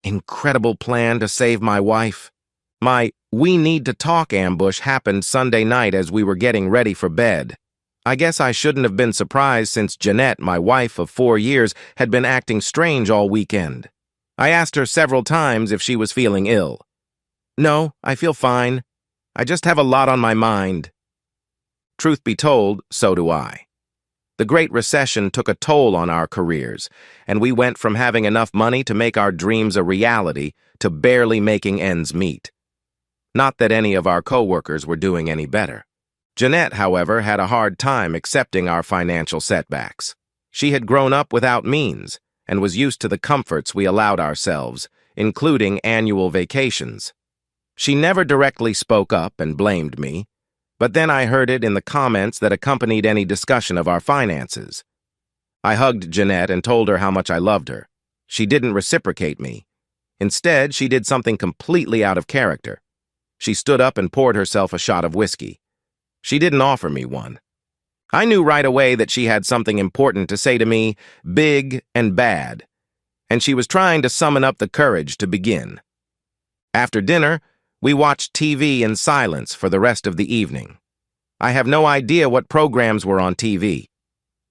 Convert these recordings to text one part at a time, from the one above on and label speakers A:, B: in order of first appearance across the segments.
A: incredible plan to save my wife. My "we need to talk" ambush happened Sunday night as we were getting ready for bed. I guess I shouldn't have been surprised since Jeanette, my wife of 4 years, had been acting strange all weekend. I asked her several times if she was feeling ill. "No, I feel fine. I just have a lot on my mind." Truth be told, so do I. The Great Recession took a toll on our careers, and we went from having enough money to make our dreams a reality to barely making ends meet. Not that any of our coworkers were doing any better. Jeanette, however, had a hard time accepting our financial setbacks. She had grown up without means and was used to the comforts we allowed ourselves, including annual vacations. She never directly spoke up and blamed me, but then I heard it in the comments that accompanied any discussion of our finances. I hugged Jeanette and told her how much I loved her. She didn't reciprocate me. Instead, she did something completely out of character. She stood up and poured herself a shot of whiskey. She didn't offer me one. I knew right away that she had something important to say to me, big and bad, and she was trying to summon up the courage to begin. After dinner, we watched TV in silence for the rest of the evening. I have no idea what programs were on TV.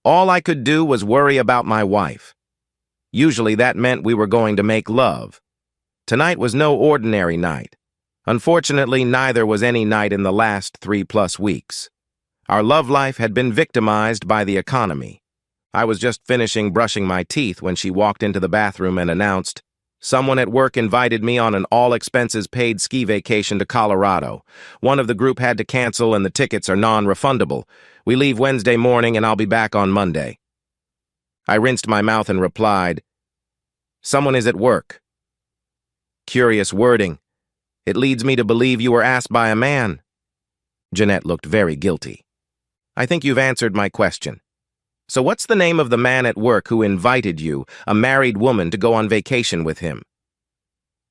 A: All I could do was worry about my wife. Usually that meant we were going to make love. Tonight was no ordinary night. Unfortunately, neither was any night in the last 3+ weeks. Our love life had been victimized by the economy. I was just finishing brushing my teeth when she walked into the bathroom and announced, "Someone at work invited me on an all-expenses-paid ski vacation to Colorado. One of the group had to cancel and the tickets are non-refundable. We leave Wednesday morning and I'll be back on Monday." I rinsed my mouth and replied, "Someone is at work." Curious wording. It leads me to believe you were asked by a man. Jeanette looked very guilty. "I think you've answered my question. So what's the name of the man at work who invited you, a married woman, to go on vacation with him?"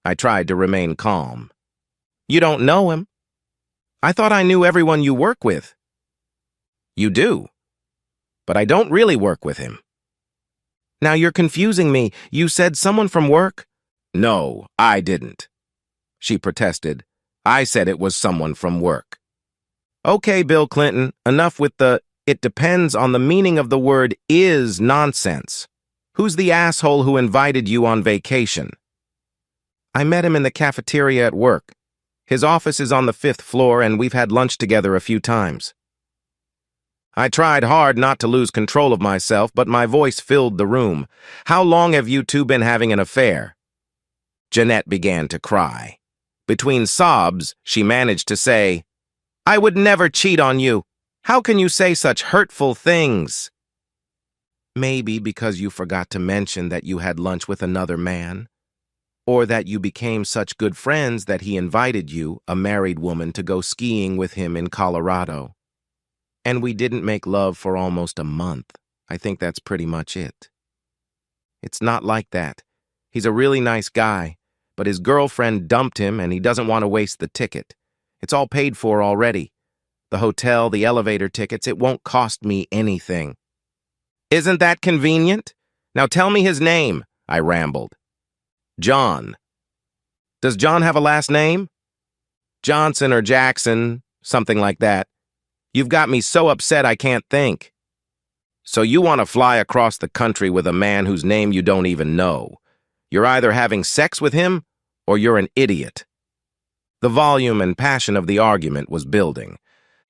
A: I tried to remain calm. "You don't know him? I thought I knew everyone you work with." "You do, but I don't really work with him." "Now you're confusing me. You said someone from work?" "No, I didn't," she protested. "I said it was someone from work." "Okay, Bill Clinton, enough with the "it depends on the meaning of the word is" nonsense. Who's the asshole who invited you on vacation?" "I met him in the cafeteria at work. His office is on the 5th floor and we've had lunch together a few times." I tried hard not to lose control of myself, but my voice filled the room. "How long have you two been having an affair?" Jeanette began to cry. Between sobs, she managed to say, "I would never cheat on you. How can you say such hurtful things?" "Maybe because you forgot to mention that you had lunch with another man, or that you became such good friends that he invited you, a married woman, to go skiing with him in Colorado. And we didn't make love for almost a month. I think that's pretty much it." "It's not like that. He's a really nice guy, but his girlfriend dumped him and he doesn't want to waste the ticket. It's all paid for already. The hotel, the elevator tickets, it won't cost me anything." "Isn't that convenient? Now tell me his name," I rambled. "John." "Does John have a last name?" "Johnson or Jackson, something like that. You've got me so upset I can't think." "So you want to fly across the country with a man whose name you don't even know. You're either having sex with him or you're an idiot." The volume and passion of the argument was building.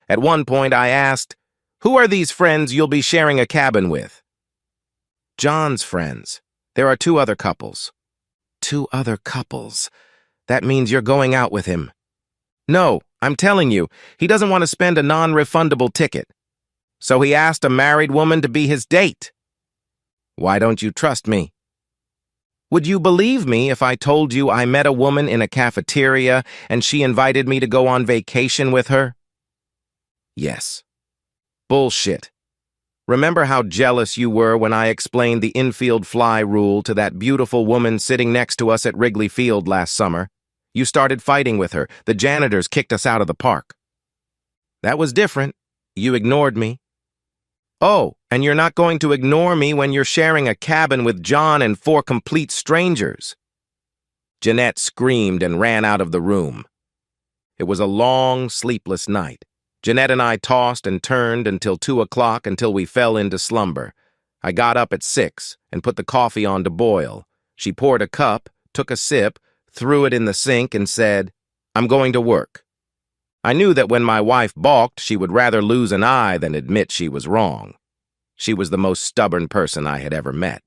A: At one point I asked, "Who are these friends you'll be sharing a cabin with?" "John's friends. There are 2 other couples." "2 other couples? That means you're going out with him." "No, I'm telling you, he doesn't want to spend a non-refundable ticket. So he asked a married woman to be his date." "Why don't you trust me?" "Would you believe me if I told you I met a woman in a cafeteria and she invited me to go on vacation with her?" "Yes." "Bullshit. Remember how jealous you were when I explained the infield fly rule to that beautiful woman sitting next to us at Wrigley Field last summer? You started fighting with her. The janitors kicked us out of the park." "That was different. You ignored me." "Oh, and you're not going to ignore me when you're sharing a cabin with John and 4 complete strangers." Jeanette screamed and ran out of the room. It was a long, sleepless night. Jeanette and I tossed and turned until 2 o'clock until we fell into slumber. I got up at 6 and put the coffee on to boil. She poured a cup, took a sip, threw it in the sink and said, "I'm going to work." I knew that when my wife balked, she would rather lose an eye than admit she was wrong. She was the most stubborn person I had ever met.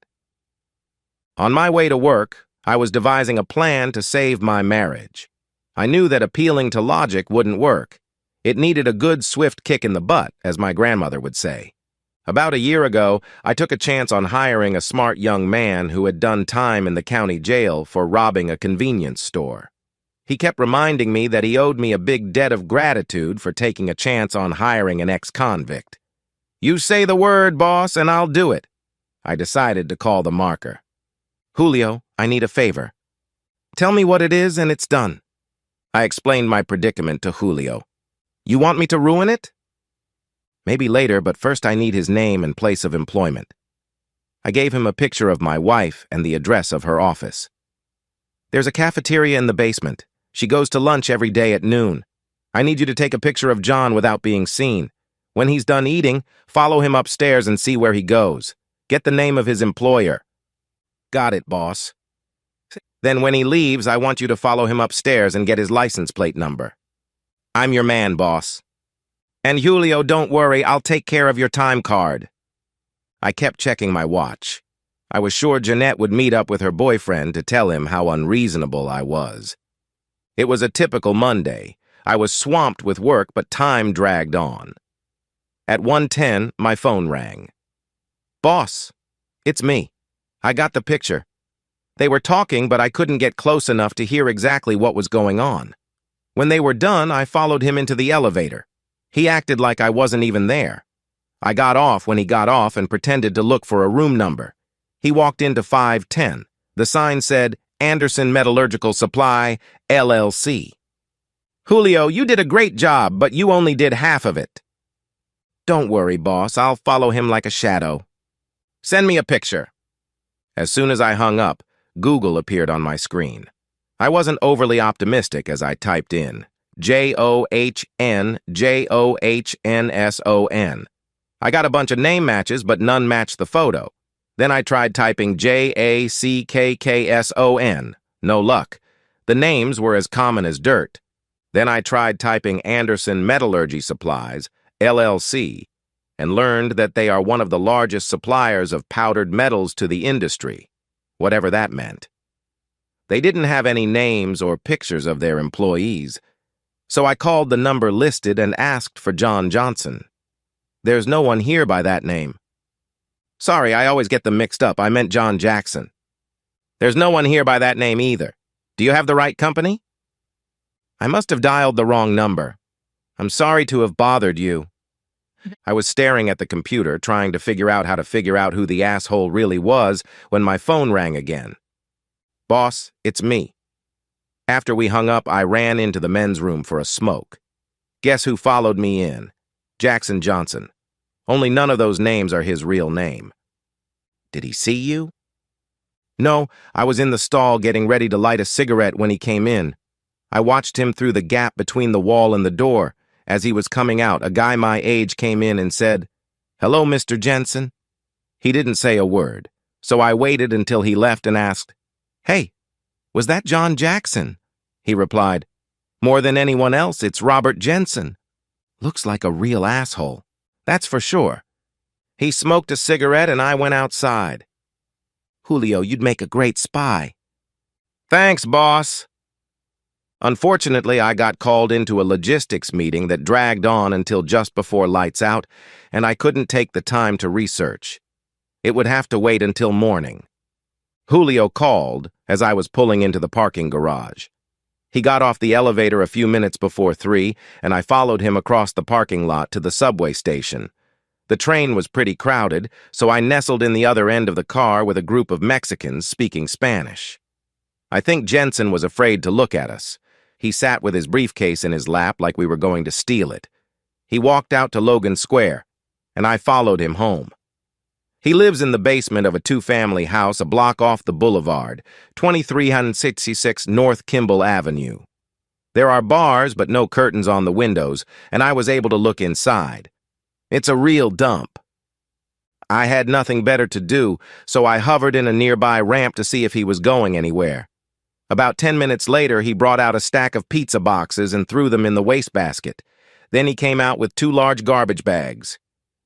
A: On my way to work, I was devising a plan to save my marriage. I knew that appealing to logic wouldn't work. It needed a good, swift kick in the butt, as my grandmother would say. About a year ago, I took a chance on hiring a smart young man who had done time in the county jail for robbing a convenience store. He kept reminding me that he owed me a big debt of gratitude for taking a chance on hiring an ex-convict. "You say the word, boss, and I'll do it." I decided to call the marker. "Julio, I need a favor." "Tell me what it is and it's done." I explained my predicament to Julio. "You want me to ruin it?" "Maybe later, but first I need his name and place of employment." I gave him a picture of my wife and the address of her office. "There's a cafeteria in the basement. She goes to lunch every day at noon. I need you to take a picture of John without being seen. When he's done eating, follow him upstairs and see where he goes. Get the name of his employer." "Got it, boss." "Then when he leaves, I want you to follow him upstairs and get his license plate number." "I'm your man, boss." "And Julio, don't worry, I'll take care of your time card." I kept checking my watch. I was sure Jeanette would meet up with her boyfriend to tell him how unreasonable I was. It was a typical Monday. I was swamped with work, but time dragged on. At 1:10, my phone rang. "Boss, it's me. I got the picture." They were talking, but I couldn't get close enough to hear exactly what was going on. When they were done, I followed him into the elevator. He acted like I wasn't even there. I got off when he got off and pretended to look for a room number. He walked into 510. The sign said, "Anderson Metallurgical Supply, LLC." "Julio, you did a great job, but you only did half of it." "Don't worry, boss. I'll follow him like a shadow." "Send me a picture." As soon as I hung up, Google appeared on my screen. I wasn't overly optimistic as I typed in JOHN. I got a bunch of name matches, but none matched the photo. Then I tried typing JACKKSON. No luck. The names were as common as dirt. Then I tried typing Anderson Metallurgy Supplies, LLC, and learned that they are one of the largest suppliers of powdered metals to the industry, whatever that meant. They didn't have any names or pictures of their employees, so I called the number listed and asked for John Johnson. "There's no one here by that name." "Sorry, I always get them mixed up. I meant John Jackson." "There's no one here by that name either. Do you have the right company?" "I must have dialed the wrong number. I'm sorry to have bothered you." I was staring at the computer, trying to figure out how to figure out who the asshole really was, when my phone rang again. "Boss, it's me." After we hung up, I ran into the men's room for a smoke. Guess who followed me in? Jackson Johnson. Only none of those names are his real name. "Did he see you?" "No, I was in the stall getting ready to light a cigarette when he came in. I watched him through the gap between the wall and the door. As he was coming out, a guy my age came in and said, 'Hello, Mr. Jensen.' He didn't say a word, so I waited until he left and asked, 'Hey, was that John Jackson?' He replied, 'More than anyone else, it's Robert Jensen.' Looks like a real asshole. That's for sure. He smoked a cigarette and I went outside. Julio, you'd make a great spy." "Thanks, boss." Unfortunately, I got called into a logistics meeting that dragged on until just before lights out, and I couldn't take the time to research. It would have to wait until morning. Julio called as I was pulling into the parking garage. He got off the elevator a few minutes before 3, and I followed him across the parking lot to the subway station. The train was pretty crowded, so I nestled in the other end of the car with a group of Mexicans speaking Spanish. I think Jensen was afraid to look at us. He sat with his briefcase in his lap like we were going to steal it. He walked out to Logan Square, and I followed him home. He lives in the basement of a two-family house a block off the boulevard, 2366 North Kimball Avenue. There are bars but no curtains on the windows, and I was able to look inside. It's a real dump. I had nothing better to do, so I hovered in a nearby ramp to see if he was going anywhere. About 10 minutes later, he brought out a stack of pizza boxes and threw them in the wastebasket. Then he came out with 2 large garbage bags.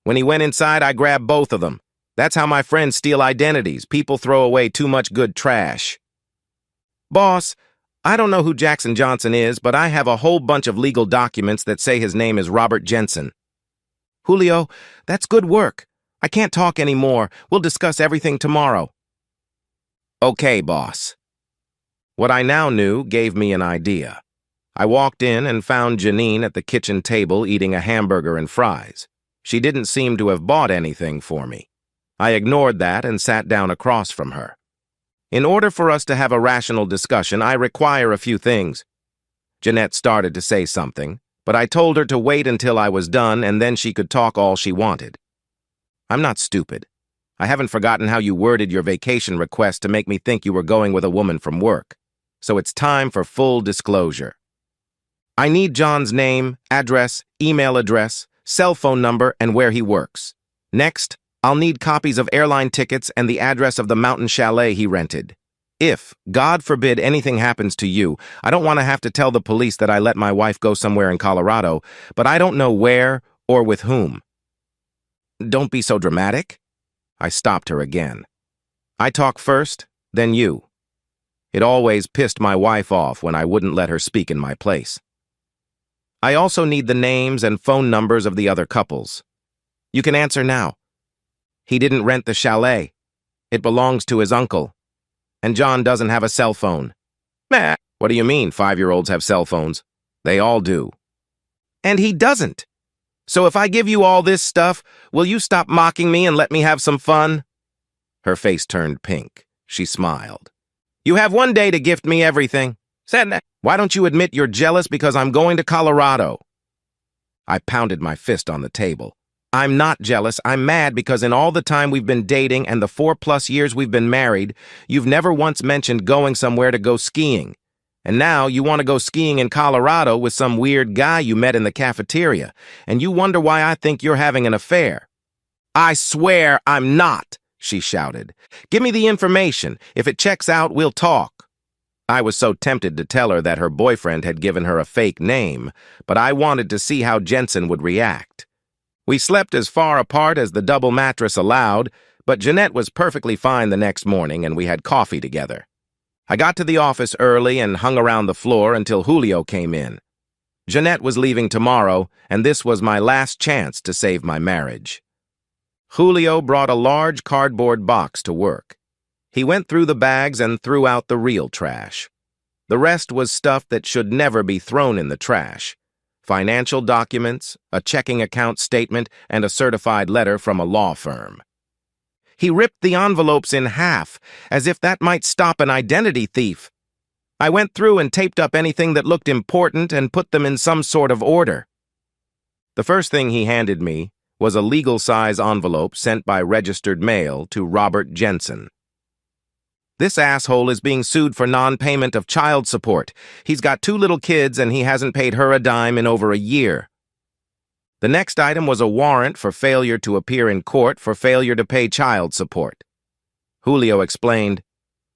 A: When he went inside, I grabbed both of them. That's how my friends steal identities. People throw away too much good trash. Boss, I don't know who Jackson Johnson is, but I have a whole bunch of legal documents that say his name is Robert Jensen. Julio, that's good work. I can't talk anymore. We'll discuss everything tomorrow. Okay, boss. What I now knew gave me an idea. I walked in and found Janine at the kitchen table eating a hamburger and fries. She didn't seem to have bought anything for me. I ignored that and sat down across from her. In order for us to have a rational discussion, I require a few things. Jeanette started to say something, but I told her to wait until I was done and then she could talk all she wanted. I'm not stupid. I haven't forgotten how you worded your vacation request to make me think you were going with a woman from work. So it's time for full disclosure. I need John's name, address, email address, cell phone number, and where he works. Next, I'll need copies of airline tickets and the address of the mountain chalet he rented. If, God forbid, anything happens to you, I don't want to have to tell the police that I let my wife go somewhere in Colorado, but I don't know where or with whom. Don't be so dramatic. I stopped her again. I talk first, then you. It always pissed my wife off when I wouldn't let her speak in my place. I also need the names and phone numbers of the other couples. You can answer now. He didn't rent the chalet. It belongs to his uncle. And John doesn't have a cell phone. Meh. What do you mean 5-year-olds have cell phones? They all do. And he doesn't. So if I give you all this stuff, will you stop mocking me and let me have some fun? Her face turned pink. She smiled. You have one day to gift me everything. Why don't you admit you're jealous because I'm going to Colorado? I pounded my fist on the table. I'm not jealous. I'm mad because in all the time we've been dating and the 4+ years we've been married, you've never once mentioned going somewhere to go skiing. And now you want to go skiing in Colorado with some weird guy you met in the cafeteria, and you wonder why I think you're having an affair. I swear I'm not, she shouted. Give me the information. If it checks out, we'll talk. I was so tempted to tell her that her boyfriend had given her a fake name, but I wanted to see how Jensen would react. We slept as far apart as the double mattress allowed, but Jeanette was perfectly fine the next morning and we had coffee together. I got to the office early and hung around the floor until Julio came in. Jeanette was leaving tomorrow, and this was my last chance to save my marriage. Julio brought a large cardboard box to work. He went through the bags and threw out the real trash. The rest was stuff that should never be thrown in the trash. Financial documents, a checking account statement, and a certified letter from a law firm. He ripped the envelopes in half, as if that might stop an identity thief. I went through and taped up anything that looked important and put them in some sort of order. The first thing he handed me was a legal-size envelope sent by registered mail to Robert Jensen. This asshole is being sued for non-payment of child support. He's got 2 little kids and he hasn't paid her a dime in over a year. The next item was a warrant for failure to appear in court for failure to pay child support. Julio explained,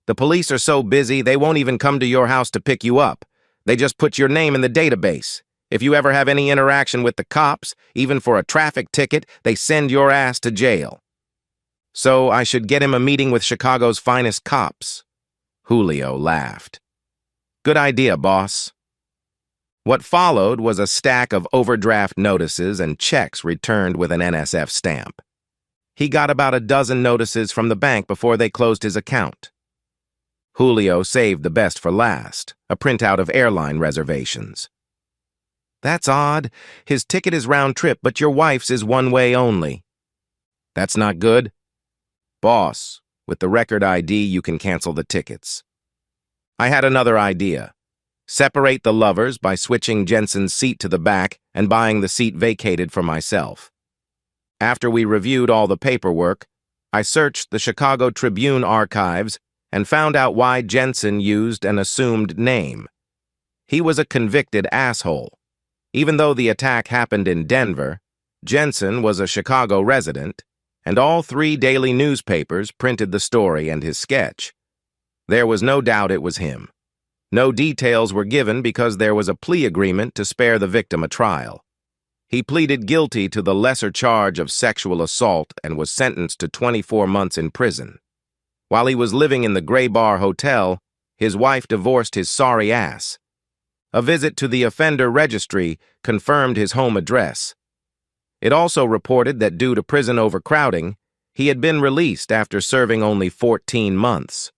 A: "The police are so busy they won't even come to your house to pick you up. They just put your name in the database. If you ever have any interaction with the cops, even for a traffic ticket, they send your ass to jail." So I should get him a meeting with Chicago's finest cops. Julio laughed. Good idea, boss. What followed was a stack of overdraft notices and checks returned with an NSF stamp. He got about a dozen notices from the bank before they closed his account. Julio saved the best for last, a printout of airline reservations. That's odd. His ticket is round trip, but your wife's is one way only. That's not good. Boss, with the record ID, you can cancel the tickets. I had another idea. Separate the lovers by switching Jensen's seat to the back and buying the seat vacated for myself. After we reviewed all the paperwork, I searched the Chicago Tribune archives and found out why Jensen used an assumed name. He was a convicted asshole. Even though the attack happened in Denver, Jensen was a Chicago resident, and all 3 daily newspapers printed the story and his sketch. There was no doubt it was him. No details were given because there was a plea agreement to spare the victim a trial. He pleaded guilty to the lesser charge of sexual assault and was sentenced to 24 months in prison. While he was living in the Gray Bar Hotel, his wife divorced his sorry ass. A visit to the offender registry confirmed his home address. It also reported that due to prison overcrowding, he had been released after serving only 14 months.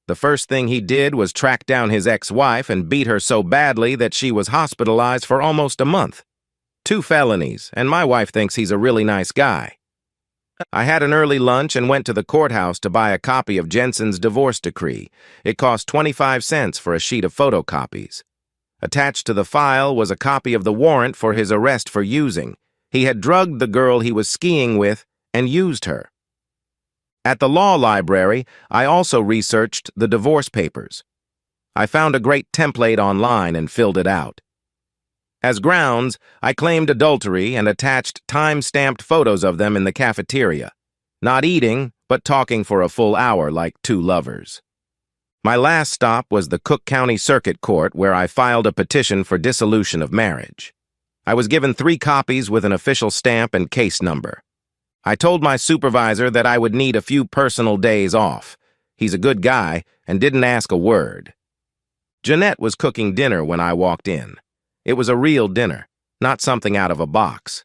A: The first thing he did was track down his ex-wife and beat her so badly that she was hospitalized for almost a month. 2 felonies, and my wife thinks he's a really nice guy. I had an early lunch and went to the courthouse to buy a copy of Jensen's divorce decree. It cost 25 cents for a sheet of photocopies. Attached to the file was a copy of the warrant for his arrest for using. He had drugged the girl he was skiing with and used her. At the law library, I also researched the divorce papers. I found a great template online and filled it out. As grounds, I claimed adultery and attached time-stamped photos of them in the cafeteria, not eating, but talking for a full hour like 2 lovers. My last stop was the Cook County Circuit Court, where I filed a petition for dissolution of marriage. I was given 3 copies with an official stamp and case number. I told my supervisor that I would need a few personal days off. He's a good guy and didn't ask a word. Jeanette was cooking dinner when I walked in. It was a real dinner, not something out of a box.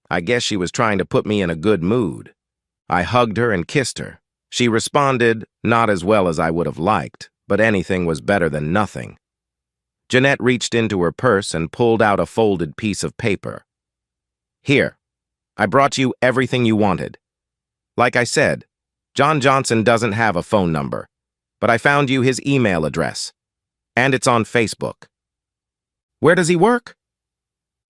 A: I guess she was trying to put me in a good mood. I hugged her and kissed her. She responded, not as well as I would have liked, but anything was better than nothing. Jeanette reached into her purse and pulled out a folded piece of paper. Here, I brought you everything you wanted. Like I said, John Johnson doesn't have a phone number, but I found you his email address, and it's on Facebook. Where does he work?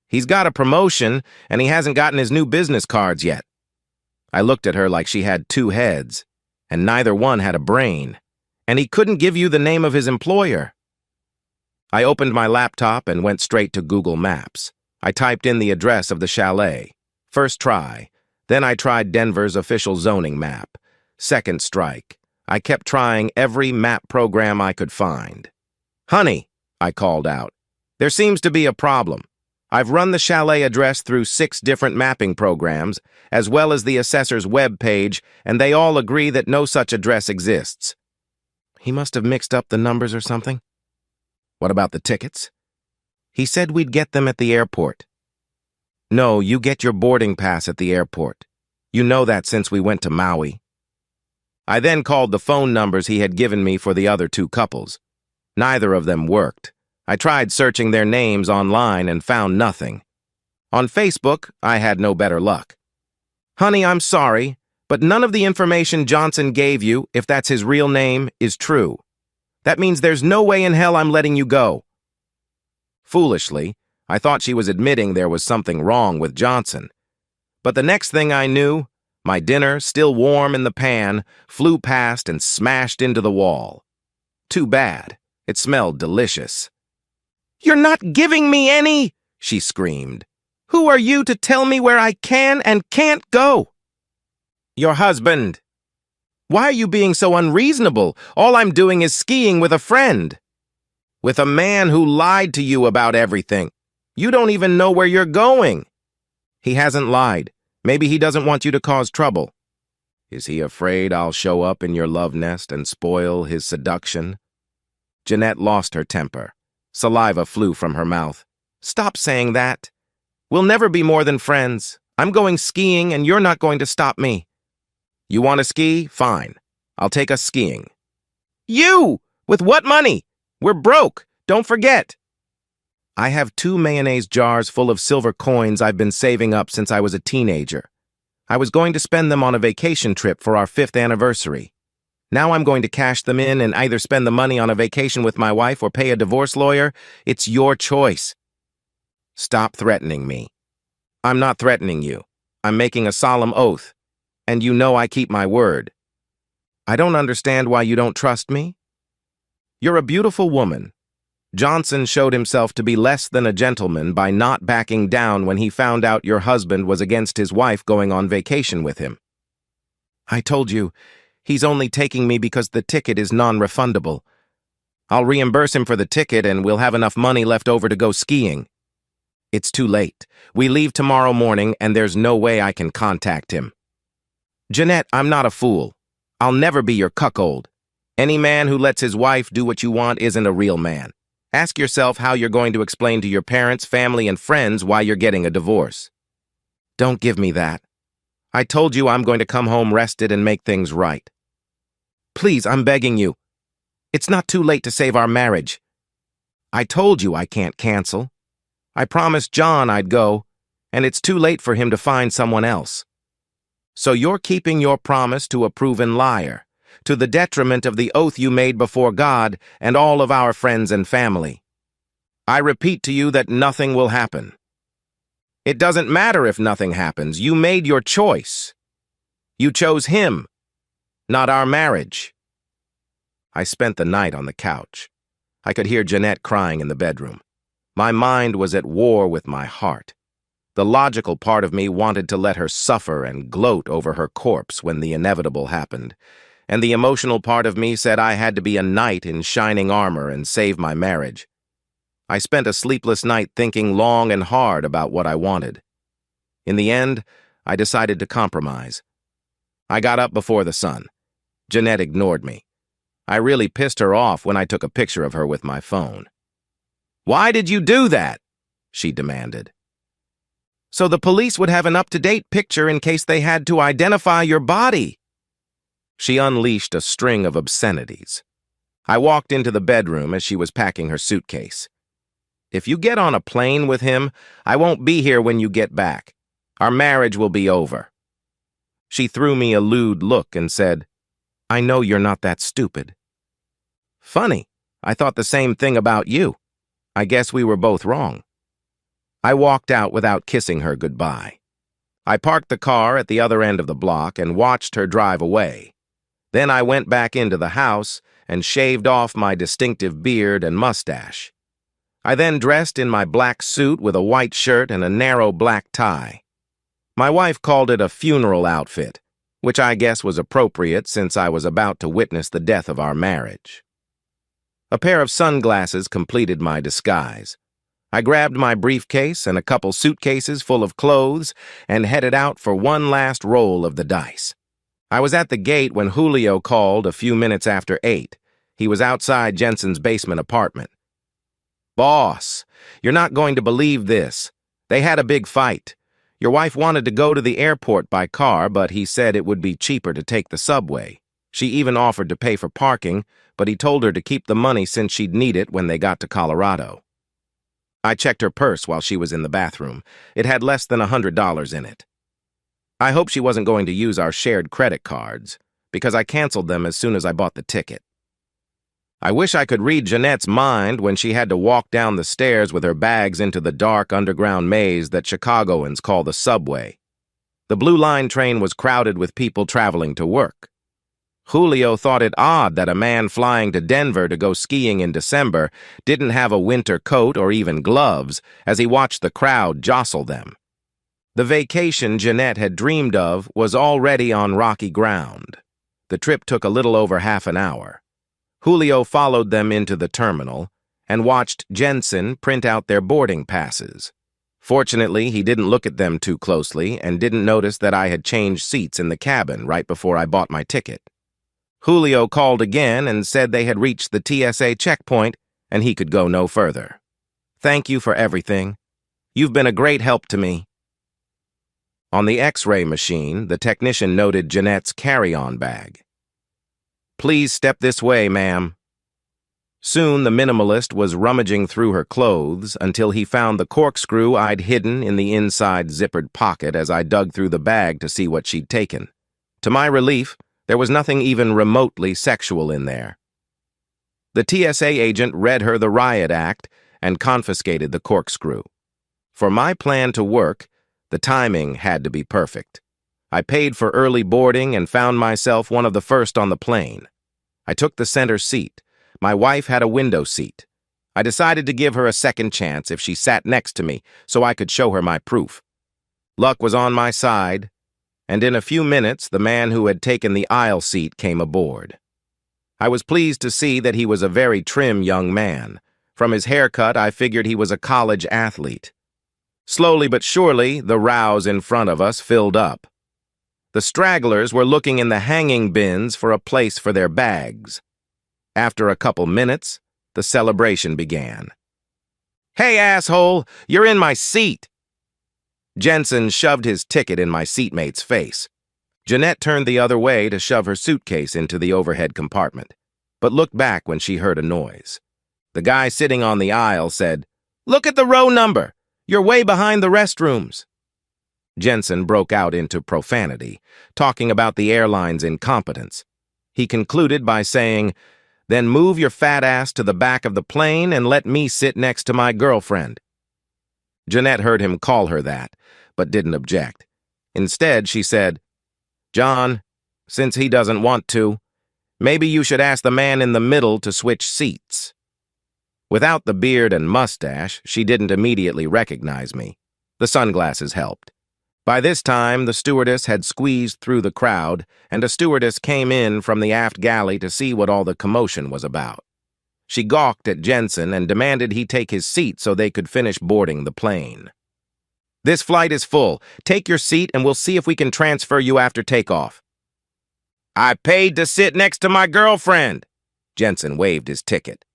A: He's got a promotion, and he hasn't gotten his new business cards yet. I looked at her like she had 2 heads, and neither one had a brain, and he couldn't give you the name of his employer. I opened my laptop and went straight to Google Maps. I typed in the address of the chalet. First try. Then I tried Denver's official zoning map. Second strike. I kept trying every map program I could find. Honey, I called out. There seems to be a problem. I've run the chalet address through 6 different mapping programs, as well as the assessor's web page, and they all agree that no such address exists. He must have mixed up the numbers or something. What about the tickets? He said we'd get them at the airport. No, you get your boarding pass at the airport. You know that since we went to Maui. I then called the phone numbers he had given me for the other 2 couples. Neither of them worked. I tried searching their names online and found nothing. On Facebook, I had no better luck. Honey, I'm sorry, but none of the information Johnson gave you, if that's his real name, is true. That means there's no way in hell I'm letting you go. Foolishly, I thought she was admitting there was something wrong with Johnson. But the next thing I knew, my dinner, still warm in the pan, flew past and smashed into the wall. Too bad. It smelled delicious. You're not giving me any, she screamed. Who are you to tell me where I can and can't go? Your husband. Why are you being so unreasonable? All I'm doing is skiing with a friend. With a man who lied to you about everything. You don't even know where you're going. He hasn't lied. Maybe he doesn't want you to cause trouble. Is he afraid I'll show up in your love nest and spoil his seduction? Jeanette lost her temper. Saliva flew from her mouth. Stop saying that. We'll never be more than friends. I'm going skiing and you're not going to stop me. You want to ski? Fine. I'll take us skiing. You! With what money? We're broke. Don't forget. I have 2 mayonnaise jars full of silver coins I've been saving up since I was a teenager. I was going to spend them on a vacation trip for our 5th anniversary. Now I'm going to cash them in and either spend the money on a vacation with my wife or pay a divorce lawyer. It's your choice. Stop threatening me. I'm not threatening you. I'm making a solemn oath. And you know I keep my word. I don't understand why you don't trust me. You're a beautiful woman. Johnson showed himself to be less than a gentleman by not backing down when he found out your husband was against his wife going on vacation with him. I told you, he's only taking me because the ticket is non-refundable. I'll reimburse him for the ticket and we'll have enough money left over to go skiing. It's too late. We leave tomorrow morning and there's no way I can contact him. Jeanette, I'm not a fool. I'll never be your cuckold. Any man who lets his wife do what you want isn't a real man. Ask yourself how you're going to explain to your parents, family, and friends why you're getting a divorce. Don't give me that. I told you I'm going to come home rested and make things right. Please, I'm begging you. It's not too late to save our marriage. I told you I can't cancel. I promised John I'd go, and it's too late for him to find someone else. So you're keeping your promise to a proven liar, to the detriment of the oath you made before God and all of our friends and family. I repeat to you that nothing will happen. It doesn't matter if nothing happens. You made your choice. You chose him, not our marriage. I spent the night on the couch. I could hear Jeanette crying in the bedroom. My mind was at war with my heart. The logical part of me wanted to let her suffer and gloat over her corpse when the inevitable happened, and the emotional part of me said I had to be a knight in shining armor and save my marriage. I spent a sleepless night thinking long and hard about what I wanted. In the end, I decided to compromise. I got up before the sun. Jeanette ignored me. I really pissed her off when I took a picture of her with my phone. "Why did you do that?" she demanded. "So the police would have an up-to-date picture in case they had to identify your body." She unleashed a string of obscenities. I walked into the bedroom as she was packing her suitcase. "If you get on a plane with him, I won't be here when you get back. Our marriage will be over." She threw me a lewd look and said, "I know you're not that stupid." Funny, I thought the same thing about you. I guess we were both wrong. I walked out without kissing her goodbye. I parked the car at the other end of the block and watched her drive away. Then I went back into the house and shaved off my distinctive beard and mustache. I then dressed in my black suit with a white shirt and a narrow black tie. My wife called it a funeral outfit, which I guess was appropriate since I was about to witness the death of our marriage. A pair of sunglasses completed my disguise. I grabbed my briefcase and a couple suitcases full of clothes and headed out for one last roll of the dice. I was at the gate when Julio called a few minutes after 8. He was outside Jensen's basement apartment. "Boss, you're not going to believe this. They had a big fight. Your wife wanted to go to the airport by car, but he said it would be cheaper to take the subway. She even offered to pay for parking, but he told her to keep the money since she'd need it when they got to Colorado." I checked her purse while she was in the bathroom. It had less than $100 in it. I hope she wasn't going to use our shared credit cards, because I canceled them as soon as I bought the ticket. I wish I could read Jeanette's mind when she had to walk down the stairs with her bags into the dark underground maze that Chicagoans call the subway. The Blue Line train was crowded with people traveling to work. Julio thought it odd that a man flying to Denver to go skiing in December didn't have a winter coat or even gloves as he watched the crowd jostle them. The vacation Jeanette had dreamed of was already on rocky ground. The trip took a little over half an hour. Julio followed them into the terminal and watched Jensen print out their boarding passes. Fortunately, he didn't look at them too closely and didn't notice that I had changed seats in the cabin right before I bought my ticket. Julio called again and said they had reached the TSA checkpoint and he could go no further. "Thank you for everything. You've been a great help to me." On the X-ray machine, the technician noted Jeanette's carry-on bag. "Please step this way, ma'am." Soon the minimalist was rummaging through her clothes until he found the corkscrew I'd hidden in the inside zippered pocket as I dug through the bag to see what she'd taken. To my relief, there was nothing even remotely sexual in there. The TSA agent read her the riot act and confiscated the corkscrew. For my plan to work, the timing had to be perfect. I paid for early boarding and found myself one of the first on the plane. I took the center seat. My wife had a window seat. I decided to give her a second chance if she sat next to me so I could show her my proof. Luck was on my side, and in a few minutes the man who had taken the aisle seat came aboard. I was pleased to see that he was a very trim young man. From his haircut, I figured he was a college athlete. Slowly but surely, the rows in front of us filled up. The stragglers were looking in the hanging bins for a place for their bags. After a couple minutes, the celebration began. "Hey, asshole, you're in my seat!" Jensen shoved his ticket in my seatmate's face. Jeanette turned the other way to shove her suitcase into the overhead compartment, but looked back when she heard a noise. The guy sitting on the aisle said, "Look at the row number! You're way behind the restrooms." Jensen broke out into profanity, talking about the airline's incompetence. He concluded by saying, "Then move your fat ass to the back of the plane and let me sit next to my girlfriend." Jeanette heard him call her that, but didn't object. Instead, she said, "John, since he doesn't want to, maybe you should ask the man in the middle to switch seats." Without the beard and mustache, she didn't immediately recognize me. The sunglasses helped. By this time, the stewardess had squeezed through the crowd, and a stewardess came in from the aft galley to see what all the commotion was about. She gawked at Jensen and demanded he take his seat so they could finish boarding the plane. "This flight is full. Take your seat and we'll see if we can transfer you after takeoff." "I paid to sit next to my girlfriend." Jensen waved his ticket.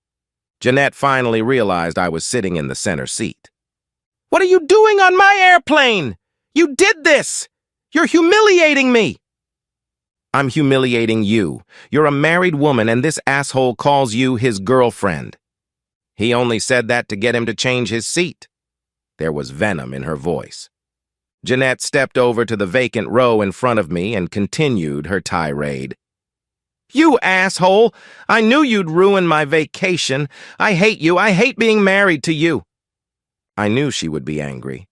A: Jeanette finally realized I was sitting in the center seat. "What are you doing on my airplane? You did this! You're humiliating me!" "I'm humiliating you. You're a married woman and this asshole calls you his girlfriend." "He only said that to get him to change his seat." There was venom in her voice. Jeanette stepped over to the vacant row in front of me and continued her tirade. "You asshole! I knew you'd ruin my vacation. I hate you. I hate being married to you." I knew she would be angry,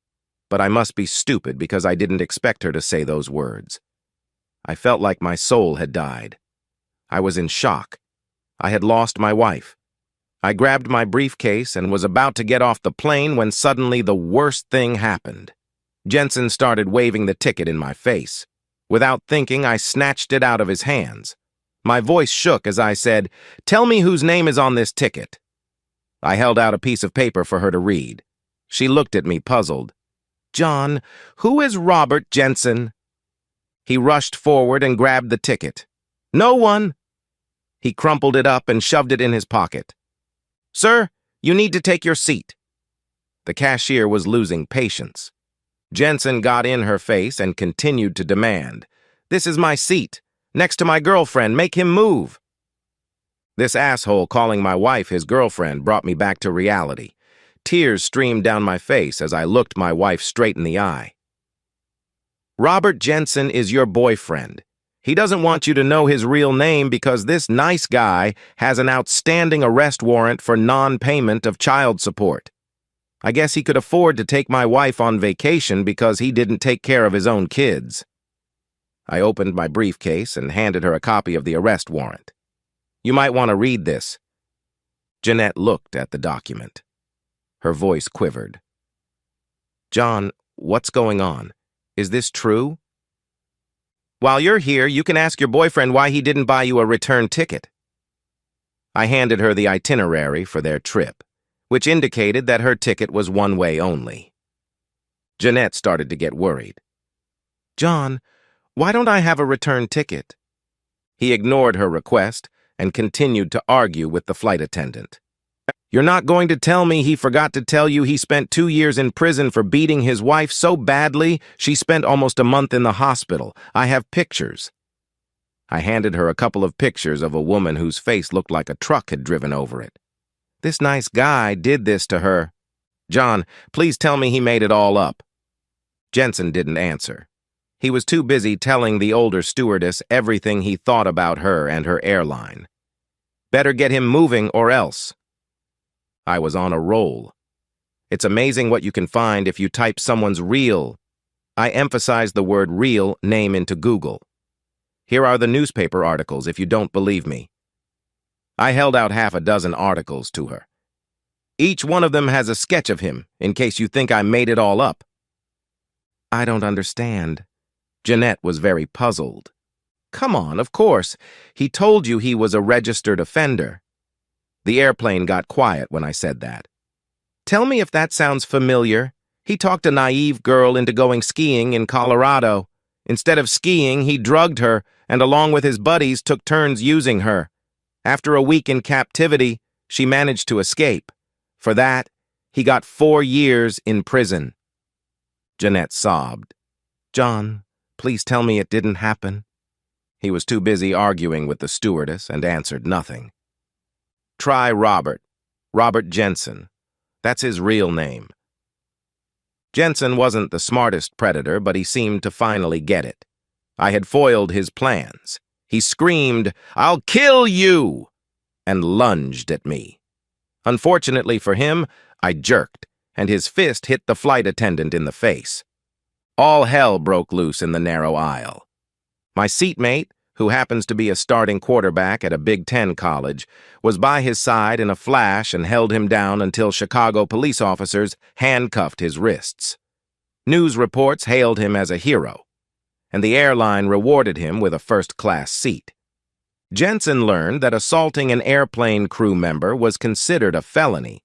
A: but I must be stupid because I didn't expect her to say those words. I felt like my soul had died. I was in shock. I had lost my wife. I grabbed my briefcase and was about to get off the plane when suddenly the worst thing happened. Jensen started waving the ticket in my face. Without thinking, I snatched it out of his hands. My voice shook as I said, "Tell me whose name is on this ticket." I held out a piece of paper for her to read. She looked at me puzzled. "John, who is Robert Jensen?" He rushed forward and grabbed the ticket. "No one." He crumpled it up and shoved it in his pocket. "Sir, you need to take your seat." The cashier was losing patience. Jensen got in her face and continued to demand, "This is my seat, next to my girlfriend. Make him move." This asshole calling my wife his girlfriend brought me back to reality. Tears streamed down my face as I looked my wife straight in the eye. "Robert Jensen is your boyfriend. He doesn't want you to know his real name because this nice guy has an outstanding arrest warrant for non-payment of child support. I guess he could afford to take my wife on vacation because he didn't take care of his own kids." I opened my briefcase and handed her a copy of the arrest warrant. "You might want to read this." Jeanette looked at the document. Her voice quivered. "John, what's going on? Is this true?" "While you're here, you can ask your boyfriend why he didn't buy you a return ticket." I handed her the itinerary for their trip, which indicated that her ticket was one way only. Jeanette started to get worried. "John, why don't I have a return ticket?" He ignored her request and continued to argue with the flight attendant. "You're not going to tell me he forgot to tell you he spent 2 years in prison for beating his wife so badly she spent almost a month in the hospital. I have pictures." I handed her a couple of pictures of a woman whose face looked like a truck had driven over it. "This nice guy did this to her." "John, please tell me he made it all up." Jensen didn't answer. He was too busy telling the older stewardess everything he thought about her and her airline. Better get him moving or else. I was on a roll. It's amazing what you can find if you type someone's real I emphasized the word real name into Google. Here are the newspaper articles if you don't believe me. I held out half a dozen articles to her. Each one of them has a sketch of him, in case you think I made it all up. I don't understand. Jeanette was very puzzled. Come on, of course. He told you he was a registered offender. The airplane got quiet when I said that. Tell me if that sounds familiar. He talked a naive girl into going skiing in Colorado. Instead of skiing, he drugged her and along with his buddies took turns using her. After a week in captivity, she managed to escape. For that, he got 4 years in prison. Jeanette sobbed. John, please tell me it didn't happen. He was too busy arguing with the stewardess and answered nothing. Try Robert. Robert Jensen. That's his real name. Jensen wasn't the smartest predator, but he seemed to finally get it. I had foiled his plans. He screamed, "I'll kill you!" and lunged at me. Unfortunately for him, I jerked, and his fist hit the flight attendant in the face. All hell broke loose in the narrow aisle. My seatmate, who happens to be a starting quarterback at a Big Ten college, was by his side in a flash and held him down until Chicago police officers handcuffed his wrists. News reports hailed him as a hero, and the airline rewarded him with a first-class seat. Jensen learned that assaulting an airplane crew member was considered a felony.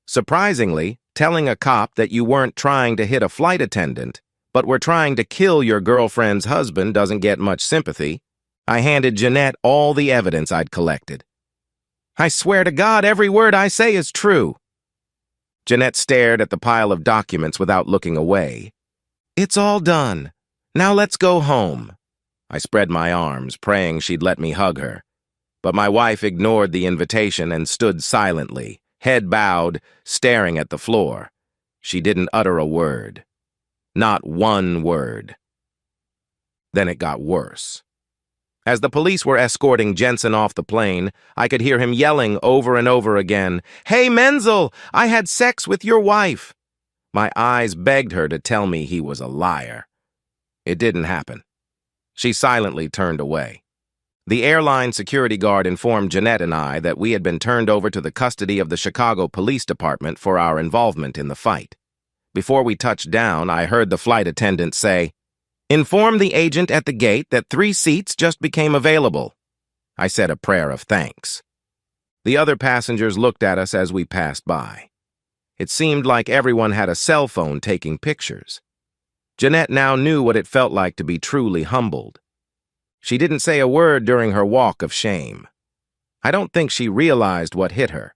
A: Surprisingly, telling a cop that you weren't trying to hit a flight attendant, but were trying to kill your girlfriend's husband doesn't get much sympathy. I handed Jeanette all the evidence I'd collected. I swear to God, every word I say is true. Jeanette stared at the pile of documents without looking away. It's all done. Now let's go home. I spread my arms, praying she'd let me hug her. But my wife ignored the invitation and stood silently, head bowed, staring at the floor. She didn't utter a word. Not one word. Then it got worse. As the police were escorting Jensen off the plane, I could hear him yelling over and over again, "Hey, Menzel, I had sex with your wife." My eyes begged her to tell me he was a liar. It didn't happen. She silently turned away. The airline security guard informed Jeanette and I that we had been turned over to the custody of the Chicago Police Department for our involvement in the fight. Before we touched down, I heard the flight attendant say, "Inform the agent at the gate that 3 seats just became available." I said a prayer of thanks. The other passengers looked at us as we passed by. It seemed like everyone had a cell phone taking pictures. Jeanette now knew what it felt like to be truly humbled. She didn't say a word during her walk of shame. I don't think she realized what hit her.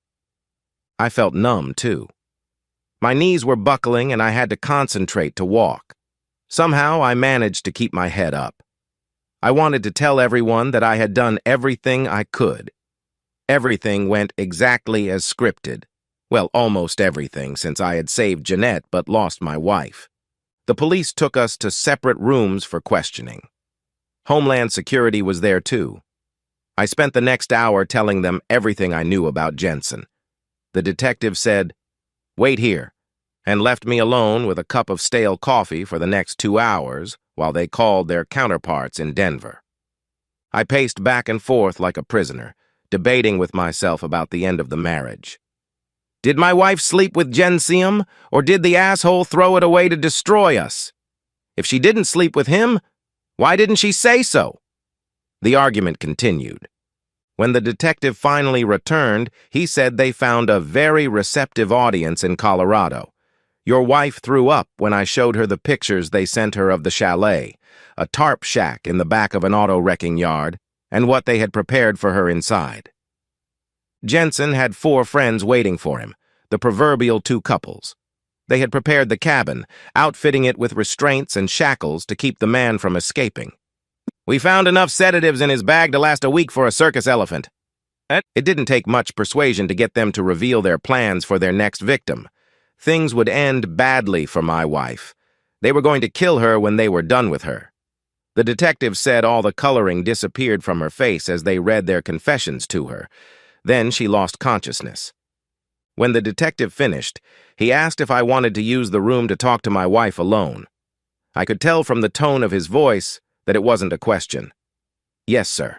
A: I felt numb, too. My knees were buckling and I had to concentrate to walk. Somehow I managed to keep my head up. I wanted to tell everyone that I had done everything I could. Everything went exactly as scripted. Well, almost everything, since I had saved Jeanette but lost my wife. The police took us to separate rooms for questioning. Homeland Security was there too. I spent the next hour telling them everything I knew about Jensen. The detective said, "Wait here," and left me alone with a cup of stale coffee for the next 2 hours while they called their counterparts in Denver. I paced back and forth like a prisoner, debating with myself about the end of the marriage. Did my wife sleep with Jensen, or did the asshole throw it away to destroy us? If she didn't sleep with him, why didn't she say so? The argument continued. When the detective finally returned, he said they found a very receptive audience in Colorado. Your wife threw up when I showed her the pictures they sent her of the chalet, a tarp shack in the back of an auto-wrecking yard, and what they had prepared for her inside. Jensen had 4 friends waiting for him, the proverbial 2 couples. They had prepared the cabin, outfitting it with restraints and shackles to keep the man from escaping. We found enough sedatives in his bag to last a week for a circus elephant. It didn't take much persuasion to get them to reveal their plans for their next victim. Things would end badly for my wife. They were going to kill her when they were done with her. The detective said all the coloring disappeared from her face as they read their confessions to her. Then she lost consciousness. When the detective finished, he asked if I wanted to use the room to talk to my wife alone. I could tell from the tone of his voice that it wasn't a question. Yes, sir.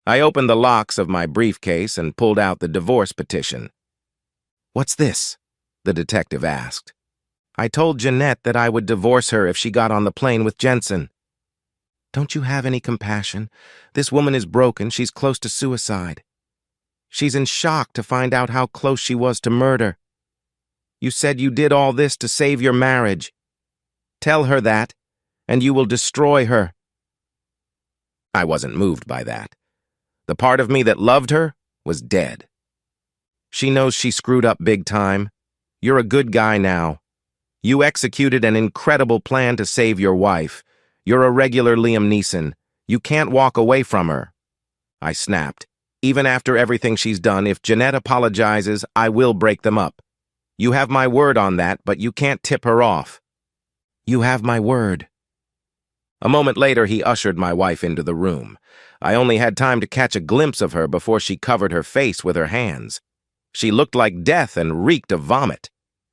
A: I opened the locks of my briefcase and pulled out the divorce petition. What's this? The detective asked. I told Jeanette that I would divorce her if she got on the plane with Jensen. Don't you have any compassion? This woman is broken. She's close to suicide. She's in shock to find out how close she was to murder. You said you did all this to save your marriage. Tell her that, and you will destroy her. I wasn't moved by that. The part of me that loved her was dead. She knows she screwed up big time. You're a good guy now. You executed an incredible plan to save your wife. You're a regular Liam Neeson. You can't walk away from her. I snapped. Even after everything she's done, if Jeanette apologizes, I will break them up. You have my word on that, but you can't tip her off. You have my word. A moment later, he ushered my wife into the room. I only had time to catch a glimpse of her before she covered her face with her hands. She looked like death and reeked of vomit.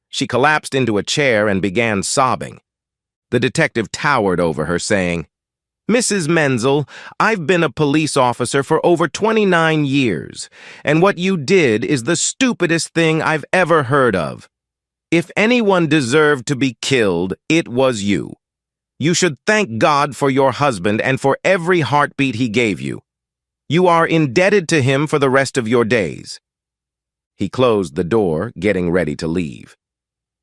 A: She collapsed into a chair and began sobbing. The detective towered over her, saying, Mrs. Menzel, I've been a police officer for over 29 years, and what you did is the stupidest thing I've ever heard of. If anyone deserved to be killed, it was you. You should thank God for your husband and for every heartbeat he gave you. You are indebted to him for the rest of your days. He closed the door, getting ready to leave.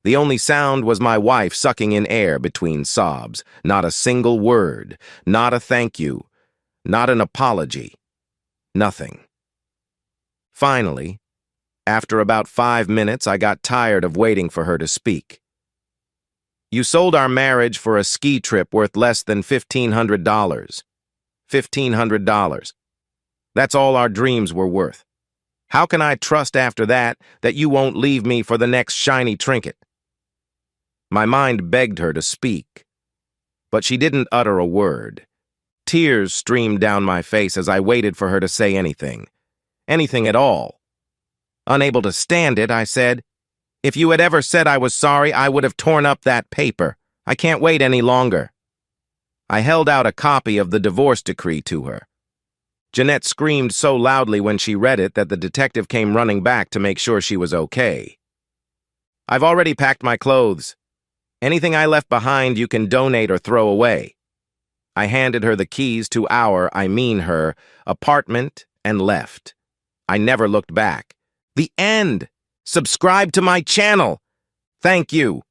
A: The only sound was my wife sucking in air between sobs. Not a single word, not a thank you, not an apology, nothing. Finally, after about 5 minutes, I got tired of waiting for her to speak. You sold our marriage for a ski trip worth less than $1,500. $1,500. That's all our dreams were worth. How can I trust after that you won't leave me for the next shiny trinket? My mind begged her to speak, but she didn't utter a word. Tears streamed down my face as I waited for her to say anything. Anything at all. Unable to stand it, I said, If you had ever said I was sorry, I would have torn up that paper. I can't wait any longer. I held out a copy of the divorce decree to her. Jeanette screamed so loudly when she read it that the detective came running back to make sure she was okay. I've already packed my clothes. Anything I left behind you can donate or throw away. I handed her the keys to our, her, apartment and left. I never looked back. The end! Subscribe to my channel! Thank you.